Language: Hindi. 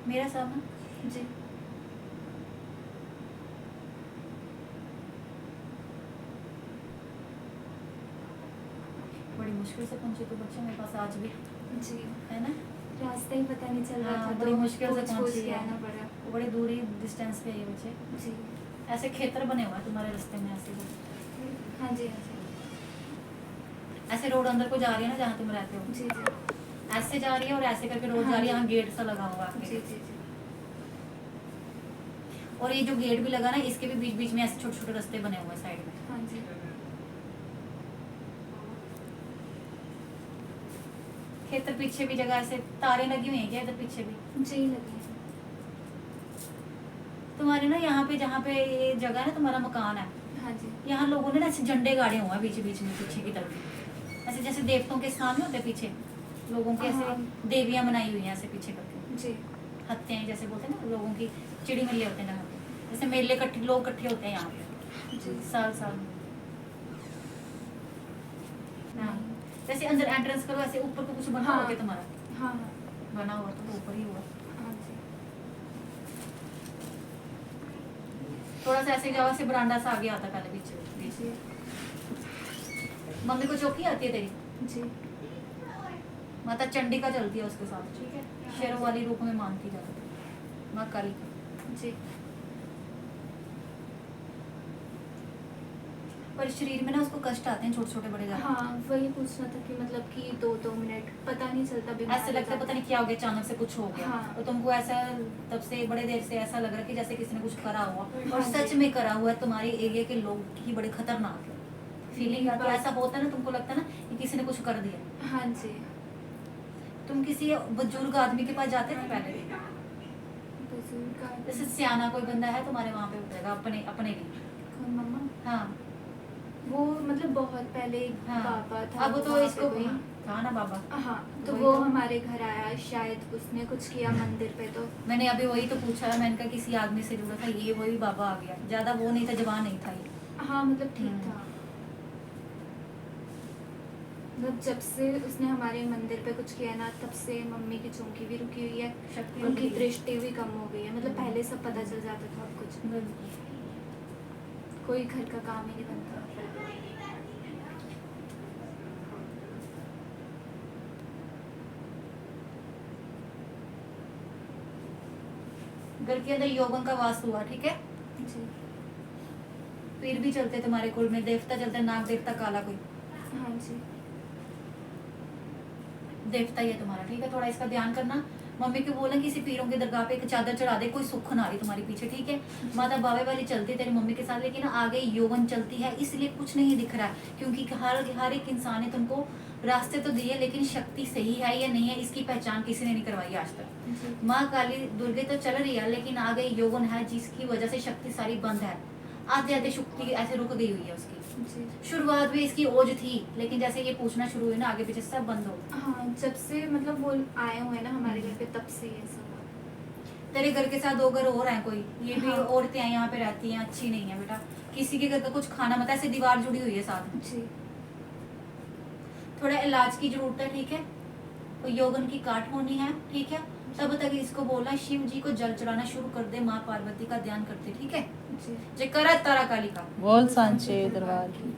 मेरा सामान जी। बड़ी मुश्किल से पहुंची तो बच्चे मेरे पास आज भी, जी। है ना? रास्ता ही पता नहीं चल रहा हाँ, था, बड़ी तो मुश्किल से पूछ पहुंची के है। आना पड़ा। वो बड़ी दूरी डिस्टेंस पे है ये बच्चे। जी। ऐसे खेतर बने हुए हैं तुम्हारे रास्ते में, ऐसे हाँ जी, हाँ जी। ऐसे रोड अंदर को जा रही है ना जहाँ तुम रहते हो, जी जी। ऐसे जा रही है और ऐसे करके रोड हाँ जा रही है, जी। यहाँ गेट सा लगा हुआ है जी जी जी। और ये जो गेट भी लगा ना, इसके भी बीच बीच में ऐसे छोटे छोटे रास्ते बने हुए हैं साइड में। हाँ जी। खेतर पीछे भी जगह ऐसे तारे लगी हुई है क्या इधर पीछे भी? जी लगी है। तुम्हारे ना यहाँ पे जहाँ पे ये जगह है ना तुम्हारा मकान है, हाँ जी। यहाँ लोगों ने ना ऐसे झंडे गाड़े हुए हैं बीच बीच में पीछे की तरफ, ऐसे जैसे देवताओं के स्थान में होते हैं पीछे लोगों की, ऐसे हाँ। देवियां बनाई हुई हैं ऐसे पीछे करके, जी। हत्याएं जैसे बोलते हैं ना लोगों की, चिड़ी मेले होते हैं जहाँ पे, जैसे मेले इकट्ठे लोग इकट्ठे होते हैं यहाँ पे जी। साल साल में। हाँ, नहीं। जैसे अंदर एंट्रेंस करो ऐसे ऊपर को कुछ बना हाँ। हुआ क्या तुम्हारा? हाँ हाँ। बना हुआ तो ऊपर ही हुआ। हाँ जी। थोड़ा सा ऐसे जाओ, ऐसे बरांडा सा आगे आता पहले पीछे बीच। जी। मम्मी को चौकी आती है तेरी? जी। माता चंडी का चलती है उसके साथ, ठीक है, शेरों वाली रूप में मानती जाती माँ काली का। जी। पर शरीर में ना उसको कष्ट आते हैं छोटे छोटे बड़े ज्यादा। हाँ, वही पूछना था कि मतलब कि 2-2 मिनट पता नहीं चलता, बीमार ऐसे हो लगता है जाते पता नहीं क्या हो गया, अचानक से कुछ हो गया। हाँ। तो तुमको ऐसा तब से बड़े देर से ऐसा लग रहा है कि जैसे किसी ने कुछ करा हुआ, और हाँ सच जी। में करा हुआ है। तुम्हारे एरिया के लोग ही बड़े खतरनाक है, फीलिंग आती है, ऐसा होता है ना, तुमको लगता है ना कि किसी ने कुछ कर दिया। हाँ जी। तुम किसी बुजुर्ग आदमी के पास जाते थे पहले? बुजुर्ग आदमी। जैसे सियाना कोई बंदा है तुम्हारे वहाँ पे उतरेगा अपने अपने लिए। कौन, मम्मा? हाँ वो मतलब बहुत पहले हाँ, बाबा था, अब तो वहाँ पे इसको कोई। था ना बाबा। हाँ, तो वही वो तो। हमारे घर आया, शायद उसने कुछ किया मंदिर पे, तो मैंने अभी वही तो पूछा, मैंने कहा किसी आदमी से जुड़ा था, ये वही बाबा आ गया, ज्यादा वो नहीं था, जवान नहीं था ये। हाँ मतलब ठीक हम्म। था। मतलब जब से उसने हमारे मंदिर पे कुछ किया ना, तब से मम्मी की चौंकी भी रुकी हुई है, शक्ति उनकी होगी। दृष्टि भी कम हो गई है। मतलब पहले सब पता चल जाता था, अब कुछ कोई घर का काम ही नहीं बनता। घर के अंदर यौवन का वास हुआ, ठीक है। जी। पीर भी चलते तुम्हारे कुल में, देवता चलते, नाग देवता काला कोई हाँ जी। देवता ही है तुम्हारा, ठीक है। थोड़ा इसका ध्यान करना। मम्मी को बोला किसी पीरों की दरगाह पे एक चादर चढ़ा दे, कोई सुख ना आ रही तुम्हारे पीछे, ठीक है। माता बावे वाली चलती तेरी मम्मी के साथ, लेकिन आगे यौवन चलती है, इसलिए कुछ नहीं दिख रहा है, क्योंकि हर एक इंसान ने तुमको रास्ते तो दिए, लेकिन शक्ति सही है या नहीं है इसकी पहचान किसी ने नहीं करवाई आज तक। जी। माँ काली दुर्गे तो चल रही है, लेकिन आगे यौवन है जिसकी वजह से शक्ति सारी बंद है, आते आते शक्ति ऐसे रुक गई हुई है उसकी। जी। शुरुआत में इसकी ओज थी, लेकिन जैसे ये पूछना शुरू हुई ना, आगे पीछे सब बंद हो गया। हाँ, जब से मतलब वो आए हुए हैं ना हमारे घर पे, तब से ये सब हुआ। तेरे घर के साथ 2 घर और हैं कोई, ये भी हाँ। औरतें हैं यहाँ पे रहती हैं, अच्छी नहीं है बेटा। किसी के घर का कुछ खाना मत, ऐसे दीवार जुड़ी हुई है साथ में। जी। थोड़ा इलाज की जरूरत है, ठीक है। और यौवन की काट होनी है, ठीक है। तब तक इसको बोलना शिव जी को जल चढ़ाना शुरू कर दे, माँ पार्वती का ध्यान करते, ठीक है। जी। जय करा तारा काली का। बोल सांचे दरबार की।